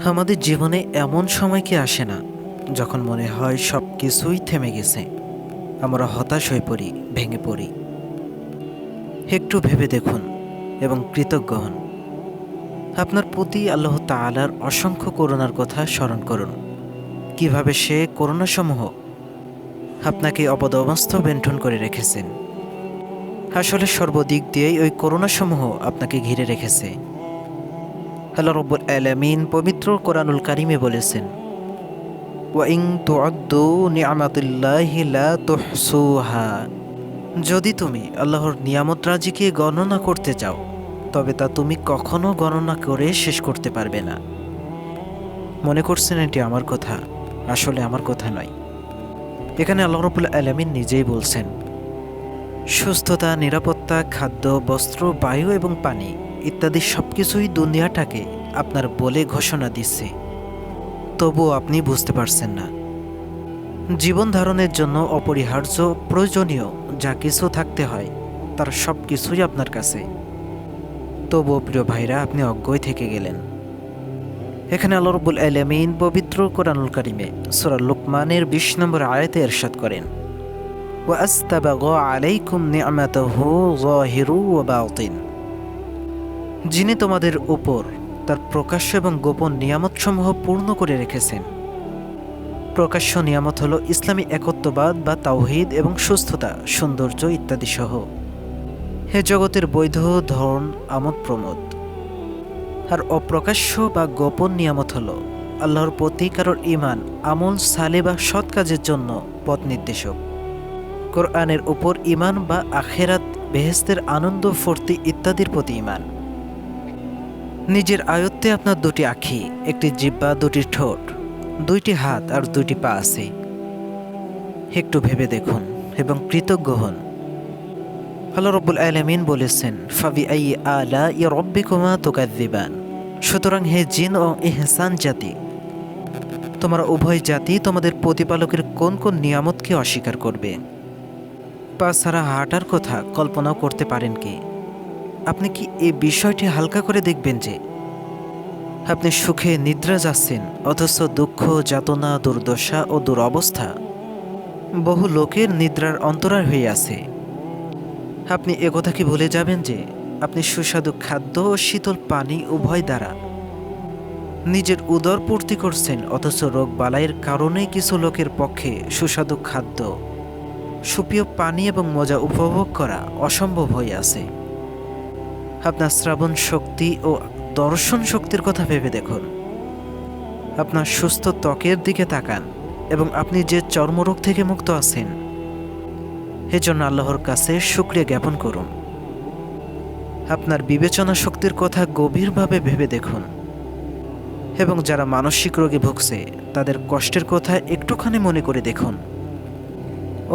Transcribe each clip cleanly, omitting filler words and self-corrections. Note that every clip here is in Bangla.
আমাদের জীবনে এমন সময় কি আসে না যখন মনে হয় সব কিছুই থেমে গেছে, আমরা হতাশ হয়ে পড়ি, ভেঙে পড়ি। একটু ভেবে দেখুন এবং কৃতজ্ঞ হন। আপনার প্রতি আল্লাহ তাআলার অসংখ্য করুণার কথা স্মরণ করুন। কিভাবে সে করুণাসমূহ আপনাকে অপদমস্ত বেন্টন করে রেখেছেন। আসলে সর্বদিক দিয়েই ওই করুণাসমূহ আপনাকে ঘিরে রেখেছে। আল্লাহ রাব্বুল আলামিন পবিত্র কোরআনুল কারিমে বলেছেন, ওয়াইং তুআদ্দু নি'মাতিল্লাহি লা তুহসুহা। যদি তুমি আল্লাহর নিয়ামত রাজিকে গণনা করতে চাও, তবে তা তুমি কখনো গণনা করে শেষ করতে পারবে না। মনে করছেন এটি আমার কথা? আসলে আমার কথা নয়। এখানে আল্লাহ রাব্বুল আলামিন নিজেই বলছেন, সুস্থতা, নিরাপত্তা, খাদ্য, বস্ত্র, বায়ু এবং পানি ইত্যাদি সবকিছুই দুনিয়াটাকে আপনার বলে ঘোষণা দিচ্ছে। তবুও আপনি বুঝতে পারছেন না। জীবন ধারণের জন্য অপরিহার্য, প্রয়োজনীয় যা কিছু থাকতে হয় তার সব কিছুই আপনার কাছে। তবুও প্রিয় ভাইরা, আপনি অজ্ঞই থেকে গেলেন। এখানে আল্লাহ রাব্বুল আলামিন পবিত্র কোরআনুল কারিমে সূরা লুকমানের ২০ নম্বর আয়াতে ইরশাদ করেন, ওয়া আস্তাবাগা আলাইকুম নি'মাতাহু যাহিরু ওয়া বাতিন। যিনি তোমাদের উপর তার প্রকাশ্য এবং গোপন নিয়ামতসমূহ পূর্ণ করে রেখেছেন। প্রকাশ্য নিয়ামত হলো ইসলামী একত্ববাদ বা তাওহীদ এবং সুস্থতা, সৌন্দর্য ইত্যাদি সহ হে জগতের বৈধ ধর্ম, আমোদ প্রমোদ। আর অপ্রকাশ্য বা গোপন নিয়ামত হলো আল্লাহর প্রতি কারোর ঈমান, আমল সালে বা সৎ কাজের জন্য পথ নির্দেশক। কোরআনের উপর ঈমান বা আখেরাত, বেহেশতের আনন্দ, ফুর্তি ইত্যাদির প্রতি ঈমান। নিজের আয়ত্তে আপনার দুটি আঁখি, একটি জিহ্বা, দুটি ঠোঁট, দুইটি হাত আর দুইটি পা আছে। একটু ভেবে দেখুন এবং কৃতজ্ঞ হন। আল্লাহ রাব্বুল আলামিন বলেছেন, ফাবিআইয়ি আলাই রাব্বিকুমা তুকাযযিবান। সুতরাং হে জিন ও ইহসান জাতি, তোমরা উভয় জাতি তোমাদের প্রতিপালকের কোন কোন নিয়ামতকে অস্বীকার করবে? পা ছাড়া হাঁটার কথা কল্পনাও করতে পারেন কি? আপনি কি এই বিষয়টি হালকা করে দেখবেন যে আপনি সুখে নিদ্রা যাচ্ছেন, অথচ দুঃখ, যাতনা, দুর্দশা ও দুরবস্থা বহু লোকের নিদ্রার অন্তরায় হয়ে আছে। আপনি একথা কি ভুলে যাবেন যে আপনি সুস্বাদু খাদ্য ও শীতল পানি উভয় দ্বারা নিজের উদর পূর্তি করছেন, অথচ রোগ বালাইয়ের কারণে কিছু লোকের পক্ষে সুস্বাদু খাদ্য, সুপ্রিয় পানি এবং মজা উপভোগ করা অসম্ভব হয়ে আছে। আপনার শ্রাবণ শক্তি ও দর্শন শক্তির কথা ভেবে দেখুন। আপনার সুস্থ ত্বকের দিকে তাকান এবং আপনি যে চর্মরোগ থেকে মুক্ত আছেন, এজন্য আল্লাহর কাছে শুকরিয়া জ্ঞাপন করুন। আপনার বিবেচনা শক্তির কথা গভীরভাবে ভেবে দেখুন এবং যারা মানসিক রোগে ভুগছে তাদের কষ্টের কথা একটুখানি মনে করে দেখুন।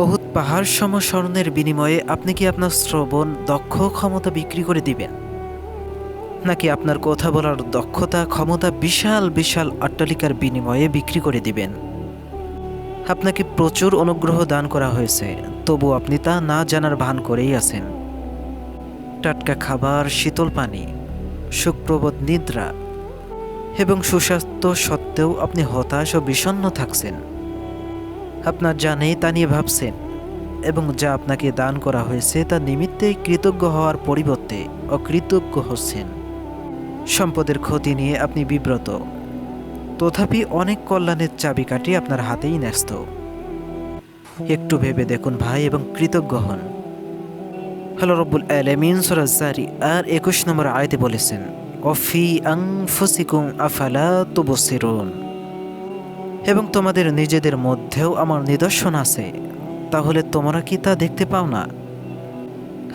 অহুদ পাহাড় সম স্মরণের বিনিময়ে আপনি কি আপনার শ্রবণ দক্ষ ক্ষমতা বিক্রি করে দিবেন, নাকি আপনার কথা বলার দক্ষতা, ক্ষমতা বিশাল বিশাল অট্টালিকার বিনিময়ে বিক্রি করে দিবেন? আপনাকে প্রচুর অনুগ্রহ দান করা হয়েছে, তবু আপনি তা না জানার ভান করেই আছেন। টাটকা খাবার, শীতল পানি, সুখপ্রবোধ নিদ্রা এবং সুস্বাস্থ্য সত্ত্বেও আপনি হতাশ ও বিষণ্ণ থাকছেন। আপনার যা নেই তা নিয়ে ভাবছেন এবং যা আপনাকে দান করা হয়েছে তা নিমিত্তে কৃতজ্ঞ হওয়ার পরিবর্তে অকৃতজ্ঞ হচ্ছেন। সম্পদের ক্ষতি নিয়ে আপনি বিব্রত, তথাপি অনেক কল্যাণের চাবিকাঠি আপনার হাতেই ন্যস্ত। একটু ভেবে দেখুন ভাই এবং কৃতজ্ঞ হন। আল্লাহ রাব্বুল আলামিন সূরা যারিয়াত আর ২১ নম্বর আয়াতে বলেছেন, ওয়াফি আনফুসিকুম আফালা তুবসিরুন। এবং তোমাদের নিজেদের মধ্যেও আমার নিদর্শন আছে, তাহলে তোমরা কি তা দেখতে পাও না?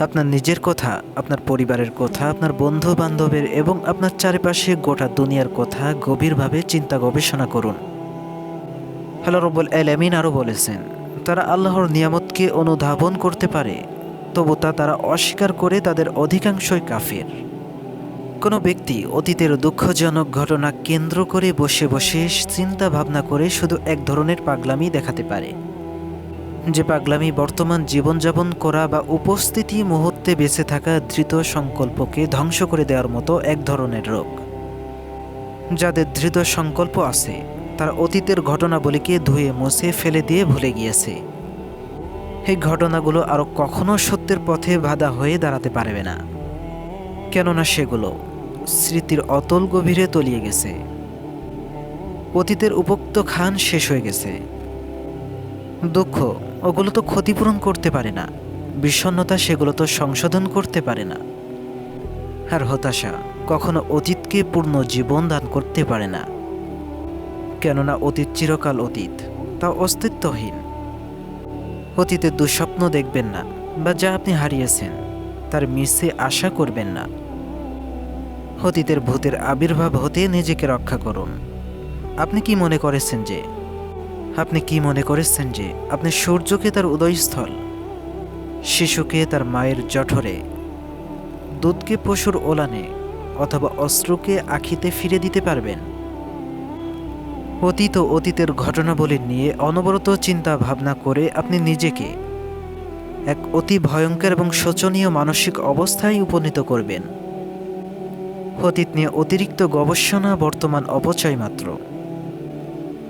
আপনার নিজের কথা, আপনার পরিবারের কথা, আপনার বন্ধু বান্ধবের এবং আপনার চারিপাশে গোটা দুনিয়ার কথা গভীরভাবে চিন্তা গবেষণা করুন। আল্লাহ রাব্বুল আলামিন আরও বলেছেন, তারা আল্লাহর নিয়ামতকে অনুধাবন করতে পারে, তবু তা তারা অস্বীকার করে তাদের অধিকাংশই কাফির। কোনো ব্যক্তি অতীতের দুঃখজনক ঘটনা কেন্দ্র করে বসে বসে চিন্তা ভাবনা করে শুধু এক ধরনের পাগলামি দেখাতে পারে, যে পাগলামি বর্তমান জীবনযাপন করা বা উপস্থিতি মুহূর্তে বেঁচে থাকা ধৃত সংকল্পকে ধ্বংস করে দেওয়ার মতো এক ধরনের রোগ। যাদের দৃঢ় সংকল্প আছে তারা অতীতের ঘটনাবলীকে ধুয়ে মুছে ফেলে দিয়ে ভুলে গিয়েছে। এই ঘটনাগুলো আরও কখনো সত্যের পথে বাধা হয়ে দাঁড়াতে পারবে না, কেননা সেগুলো স্মৃতির অতল গভীরে তলিয়ে গেছে। অতীতের উপোক্ত খান শেষ হয়ে গেছে। দুঃখ ওগুলো তো ক্ষতিপূরণ করতে পারে না, বিষণ্ণতা সেগুলো তো সংশোধন করতে পারে না, আর হতাশা কখনো অতীতকে পূর্ণ জীবন দান করতে পারে না, কেননা অতীত চিরকাল অতীত, তা অস্তিত্বহীন। অতীতের দুঃস্বপ্ন দেখবেন না, বা যা আপনি হারিয়েছেন তার মিছে আশা করবেন না। অতীতের ভূতের আবির্ভাব হতে নিজেকে রক্ষা করুন। আপনি কি মনে করেছেন যে আপনি সূর্যকে তার উদয়স্থল, শিশুকে তার মায়ের জঠরে, দুধকে পশুর ওলানে, অথবা অশ্রুকে আখিতে ফিরে দিতে পারবেন? অতীত ও অতীতের ঘটনাবলী নিয়ে অনবরত চিন্তা ভাবনা করে আপনি নিজেকে এক অতি ভয়ঙ্কর এবং শোচনীয় মানসিক অবস্থায় উপনীত করবেন। অতীত নিয়ে অতিরিক্ত গবেষণা বর্তমান অপচয় মাত্র।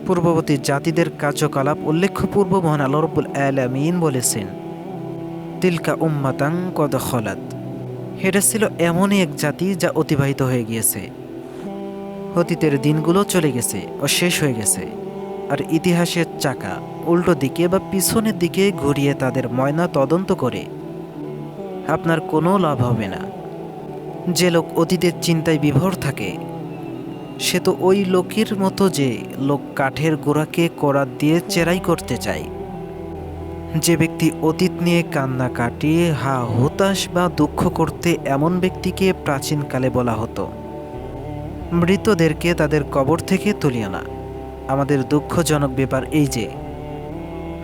পূর্ববর্তী জাতিদের কার্যকলাপ উল্লেখপূর্ব মহান আল্লাহ রাব্বুল আলামিন বলেছেন, তিলকা উম্মাতান কদ খলাত। এটা ছিল এমনই এক জাতি যা অতিবাহিত হয়ে গিয়েছে। অতীতের দিনগুলো চলে গেছে ও শেষ হয়ে গেছে, আর ইতিহাসের চাকা উল্টো দিকে বা পিছনের দিকে ঘুরিয়ে তাদের ময়না তদন্ত করে আপনার কোনো লাভ হবে না। যে লোক অতীতের চিন্তায় বিভোর থাকে সে তো ওই লোকের মতো যে লোক কাঠের গোড়াকে করাত দিয়ে চেরাই করতে চায়। যে ব্যক্তি অতীত নিয়ে কান্না কাটিয়ে হতাশ বা দুঃখ করতে, এমন ব্যক্তিকে প্রাচীনকালে বলা হতো মৃতদেরকে তাদের কবর থেকে তুলিয়ে আনা। আমাদের দুঃখজনক ব্যাপার এই যে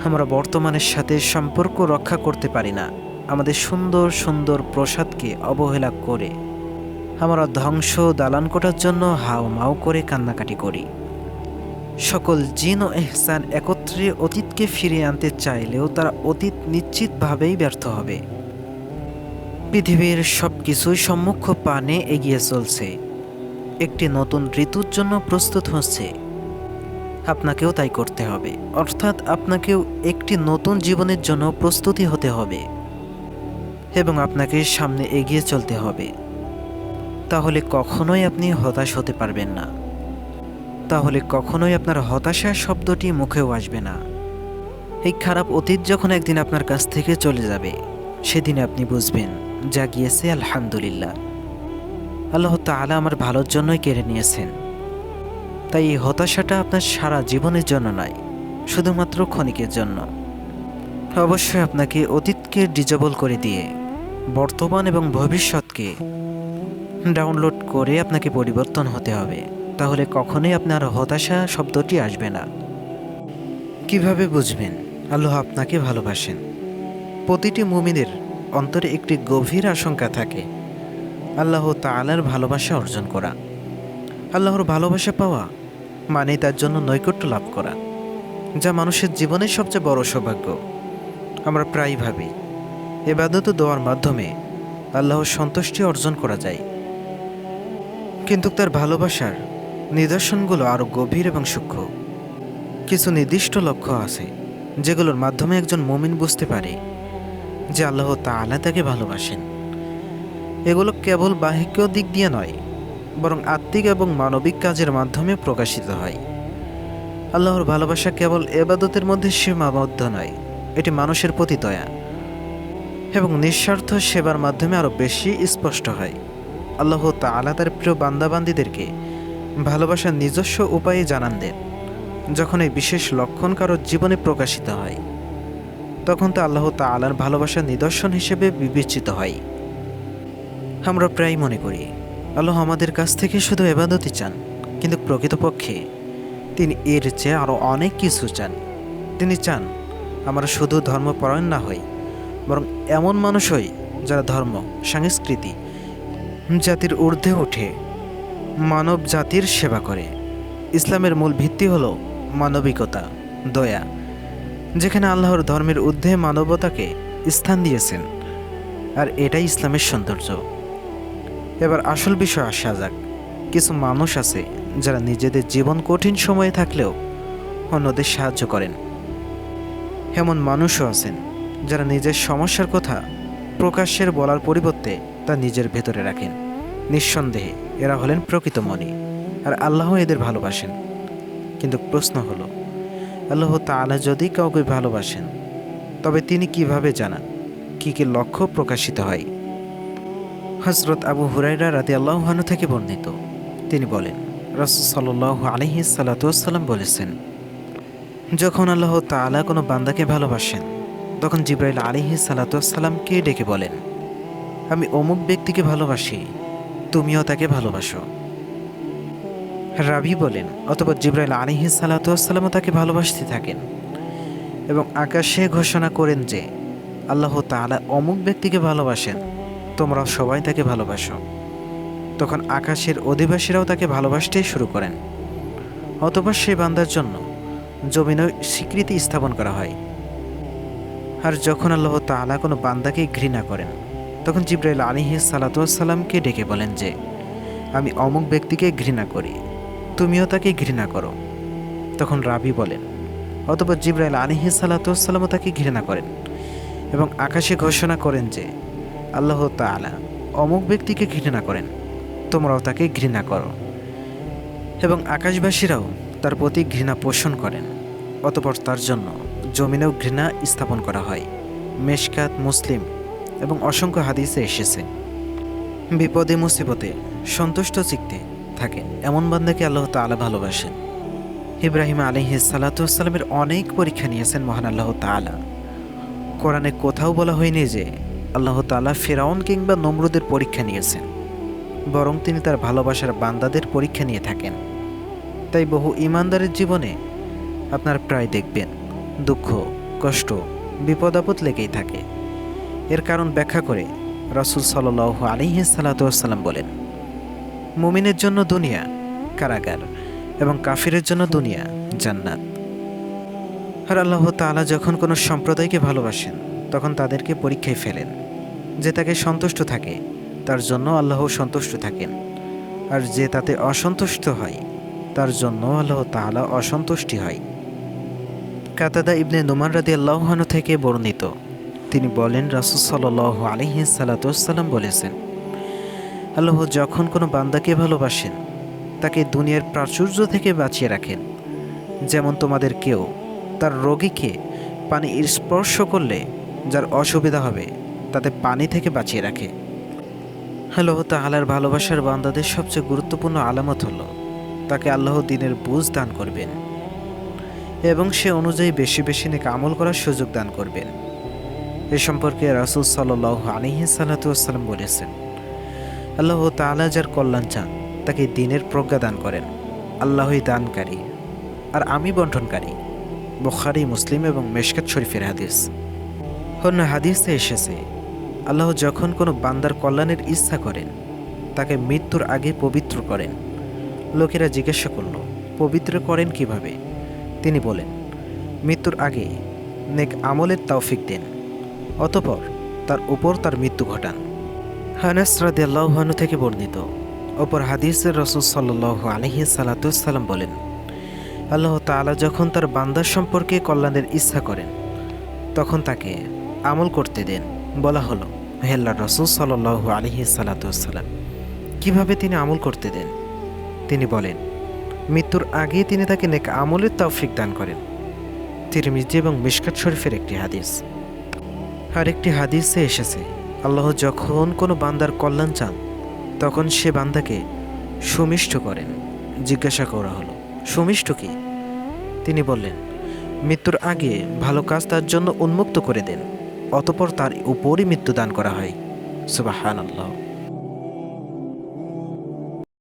আমরা বর্তমানের সাথে সম্পর্ক রক্ষা করতে পারি না। আমাদের সুন্দর সুন্দর প্রসাদকে অবহেলা করে আমরা ধ্বংস দালান কোটার জন্য হাও মাও করে কান্নাকাটি করি। সকল জিন ও এহসান একত্রে অতীতকে ফিরিয়ে আনতে চাইলেও তারা অতীত নিশ্চিতভাবেই ব্যর্থ হবে। পৃথিবীর সব কিছুই সম্মুখ পানে এগিয়ে চলছে, একটি নতুন ঋতুর জন্য প্রস্তুত হচ্ছে। আপনাকেও তাই করতে হবে, অর্থাৎ আপনাকেও একটি নতুন জীবনের জন্য প্রস্তুতি হতে হবে এবং আপনাকে সামনে এগিয়ে চলতে হবে। তাহলে কখনোই আপনি হতাশ হতে পারবেন না, তাহলে কখনোই আপনার হতাশা শব্দটি মুখেও আসবে না। এই খারাপ অতীত যখন একদিন আপনার কাছ থেকে চলে যাবে, সেদিন আপনি বুঝবেন যা গিয়েছে আলহামদুলিল্লাহ, আল্লাহ তাআলা আমার ভালোর জন্যই কেড়ে নিয়েছেন। তাই এই হতাশাটা আপনার সারা জীবনের জন্য নয়, শুধুমাত্র ক্ষণিকের জন্য। অবশ্যই আপনাকে অতীতকে ডিজেবল করে দিয়ে বর্তমান এবং ভবিষ্যৎকে ডাউনলোড করে আপনাকে পরিবর্তন হতে হবে। তাহলে কখনোই আপনার হতাশা শব্দটি আসবে না। কিভাবে বুঝবেন আল্লাহ আপনাকে ভালোবাসেন? প্রতিটি মুমিনের অন্তরে একটি গভীর আশঙ্কা থাকে, আল্লাহ তাআলার ভালোবাসা অর্জন করা। আল্লাহর ভালোবাসা পাওয়া মানে তার জন্য নৈকট্য লাভ করা, যা মানুষের জীবনের সবচেয়ে বড় সৌভাগ্য। আমরা প্রায়ই ভাবি ইবাদত ও দোয়ার মাধ্যমে আল্লাহর সন্তুষ্টি অর্জন করা যায়, কিন্তু তার ভালোবাসার নিদর্শনগুলো আরও গভীর এবং সূক্ষ্ম। কিছু নির্দিষ্ট লক্ষ্য আছে যেগুলোর মাধ্যমে একজন মুমিন বুঝতে পারে যে আল্লাহ তাআলা তাকে ভালোবাসেন। এগুলো কেবল বাহ্যিক দিক দিয়ে নয়, বরং আত্মিক এবং মানবিক কাজের মাধ্যমে প্রকাশিত হয়। আল্লাহর ভালোবাসা কেবল ইবাদতের মধ্যে সীমাবদ্ধ নয়, এটি মানুষের প্রতি দয়া এবং নিঃস্বার্থ সেবার মাধ্যমে আরও বেশি স্পষ্ট হয়। আল্লাহ তাআলা তার প্রিয় বান্দাবান্দীদেরকে ভালোবাসার নিজস্ব উপায়ে জানান দেন। যখন এই বিশেষ লক্ষণ কারোর জীবনে প্রকাশিত হয়, তখন তা আল্লাহ তাআলার ভালোবাসার নিদর্শন হিসেবে বিবেচিত হয়। আমরা প্রায় মনে করি আল্লাহ আমাদের কাছ থেকে শুধু ইবাদতই চান, কিন্তু প্রকৃতপক্ষে তিনি এর চেয়ে আরও অনেক কিছু চান। তিনি চান আমরা শুধু ধর্মপরায়ণ না হই, বরং এমন মানুষ হই যারা ধর্ম, সংস্কৃতি, জাতির ঊর্ধ্বে উঠে মানব জাতির সেবা করে। ইসলামের মূল ভিত্তি হলো মানবিকতা, দয়া, যেখানে আল্লাহর ধর্মের ঊর্ধ্বে মানবতাকে স্থান দিয়েছেন, আর এটাই ইসলামের সৌন্দর্য। এবার আসল বিষয় আসা যাক, কিছু মানুষ আছে যারা নিজেদের জীবন কঠিন সময়ে থাকলেও অন্যদের সাহায্য করেন। এমন মানুষও আছেন যারা নিজের সমস্যার কথা প্রকাশ্যের বলার পরিবর্তে তা নিজের ভেতরে রাখেন। নিঃসন্দেহে এরা হলেন প্রকৃত মনি, আর আল্লাহ এদের ভালোবাসেন। কিন্তু প্রশ্ন হলো, আল্লাহ তাআলা যদি কাউকে ভালোবাসেন তবে তিনি কিভাবে জানান কি কি লক্ষ্য প্রকাশিত হয়? হযরত আবু হুরায়রা রাদিয়াল্লাহু আনহু থেকে বর্ণিত, তিনি বলেন, রাসূল সাল্লাল্লাহু আলাইহি সাল্লাম বলেছেন, যখন আল্লাহ তাআলা কোনো বান্দাকে ভালোবাসেন তখন জিবরাইল আলাইহিস সালামকে ডেকে বলেন, আমি অমুক ব্যক্তিকে ভালোবাসি, তুমিও তাকে ভালোবাসো। রাবি বলেন, অতঃপর জিবরাইল আলাইহিস সালামও তাকে ভালোবাসতে থাকেন এবং আকাশে ঘোষণা করেন যে আল্লাহ তাআলা অমুক ব্যক্তিকে ভালোবাসেন, তোমরা সবাই তাকে ভালোবাসো। তখন আকাশের অধিবাসীরাও তাকে ভালোবাসতেই শুরু করেন। অতঃপর সেই বান্দার জন্য জমিনে স্বীকৃতি স্থাপন করা হয়। আর যখন আল্লাহ তাআলা কোনো বান্দাকে ঘৃণা করেন তখন জিবরাইল আলাইহিস সালামকে ডেকে বলেন যে আমি অমুক ব্যক্তিকে ঘৃণা করি, তুমিও তাকে ঘৃণা করো। তখন রাবি বলেন, অতঃপর জিবরাইল আলাইহিস সালামও তাকে ঘৃণা করেন এবং আকাশে ঘোষণা করেন যে আল্লাহ তাআলা অমুক ব্যক্তিকে ঘৃণা করেন, তোমরাও তাকে ঘৃণা করো। এবং আকাশবাসীরাও তার প্রতি ঘৃণা পোষণ করেন। অতঃপর তার জন্য জমিনেও ঘৃণা স্থাপন করা হয়। মেশকাত, মুসলিম এবং অসংখ্য হাদিসে এসেছে। বিপদে মুসিবতে সন্তুষ্ট চিত্তে থাকেন এমন বান্দাকে আল্লাহ তাআলা ভালোবাসেন। ইব্রাহিম আলাইহিস সালামের অনেক পরীক্ষা নিয়েছেন মহান আল্লাহ তাআলা। কোরআনে কোথাও বলা হয়নি যে আল্লাহ তাআলা ফিরআউন কিংবা নমরুদের পরীক্ষা নিয়েছেন, বরং তিনি তার ভালোবাসার বান্দাদের পরীক্ষা নিয়ে থাকেন। তাই বহু ঈমানদারের জীবনে আপনার প্রায় দেখবেন দুঃখ, কষ্ট, বিপদ আপদ লেগেই থাকে। এর কারণ ব্যাখ্যা করে রাসূল সাল্লাল্লাহু আলাইহি সাল্লাম বলেন, মুমিনের জন্য দুনিয়া কারাগার এবং কাফিরের জন্য দুনিয়া জান্নাত। আর আল্লাহ তাআলা যখন কোনো সম্প্রদায়কে ভালোবাসেন তখন তাদেরকে পরীক্ষায় ফেলেন। যে তাকে সন্তুষ্ট থাকে তার জন্য আল্লাহ সন্তুষ্ট থাকেন, আর যে তাতে অসন্তুষ্ট হয় তার জন্য আল্লাহ তাআলা অসন্তুষ্টি হয়। কাতাদা ইবনে নুমান রাদিয়াল্লাহু আনহু থেকে বর্ণিত, তিনি বলেন, রাসূল সাল্লাল্লাহু আলাইহি সাল্লাম বলেছেন, আল্লাহ যখন কোনো বান্দাকে ভালোবাসেন তাকে দুনিয়ার প্রাচুর্য থেকে বাঁচিয়ে রাখেন, যেমন তোমাদের কেউ তার রোগীকে পানি স্পর্শ করলে যার অসুবিধা হবে তাতে পানি থেকে বাঁচিয়ে রাখে। আল্লাহ তাআলার ভালোবাসার বান্দাদের সবচেয়ে গুরুত্বপূর্ণ আলামত হলো তাকে আল্লাহ দ্বীনের বুঝ দান করবেন এবং সে অনুযায়ী বেশি বেশি নেক আমল করার সুযোগ দান করবেন। এ সম্পর্কে রাসূল সাল্লাল্লাহু আলাইহি সাল্লাম বলেছেন, আল্লাহ তাআলা যার কল্যাণ চান তাকে দ্বীনের প্রজ্ঞা দান করেন। আল্লাহই দানকারী আর আমি বন্টনকারী। বুখারী, মুসলিম এবং মেশকাত শরীফের হাদিস। অন্য হাদিসে এসেছে, আল্লাহ যখন কোনো বান্দার কল্যাণের ইচ্ছা করেন তাকে মৃত্যুর আগে পবিত্র করেন। লোকেরা জিজ্ঞাসা করল, পবিত্র করেন কিভাবে? তিনি বলেন, মৃত্যুর আগে নেক আমলের তৌফিক দেন, অতঃপর তার উপর তার মৃত্যু ঘটান। আনাস রাদিয়াল্লাহু আনহু থেকে বর্ণিত অপর হাদিসে রাসূল সাল্লাল্লাহু আলাইহি সাল্লাম বলেন, আল্লাহ তাআলা যখন তার বান্দার সম্পর্কে কল্যাণের ইচ্ছা করেন তখন তাকে আমল করতে দেন। বলা হলো, হে আল্লাহর রাসূল সাল্লাল্লাহু আলাইহি সাল্লাম, কিভাবে তিনি আমল করতে দেন? তিনি বলেন, মৃত্যুর আগে তিনি তাকে নেক আমলের তৌফিক দান করেন। তিরমিজি এবং মিশকাত শরীফের একটি হাদিস। আর একটি হাদিসে এসেছে, আল্লাহ যখন কোনো বান্দার কল্যাণ চান তখন সে বান্দাকে সুমিষ্ট করেন। জিজ্ঞাসা করা হলো, সুমিষ্ট কি? তিনি বললেন, মৃত্যুর আগে ভালো কাজ তার জন্য উন্মুক্ত করে দেন, অতঃপর তার উপরই মৃত্যু দান করা হয়। সুবহানাল্লাহ।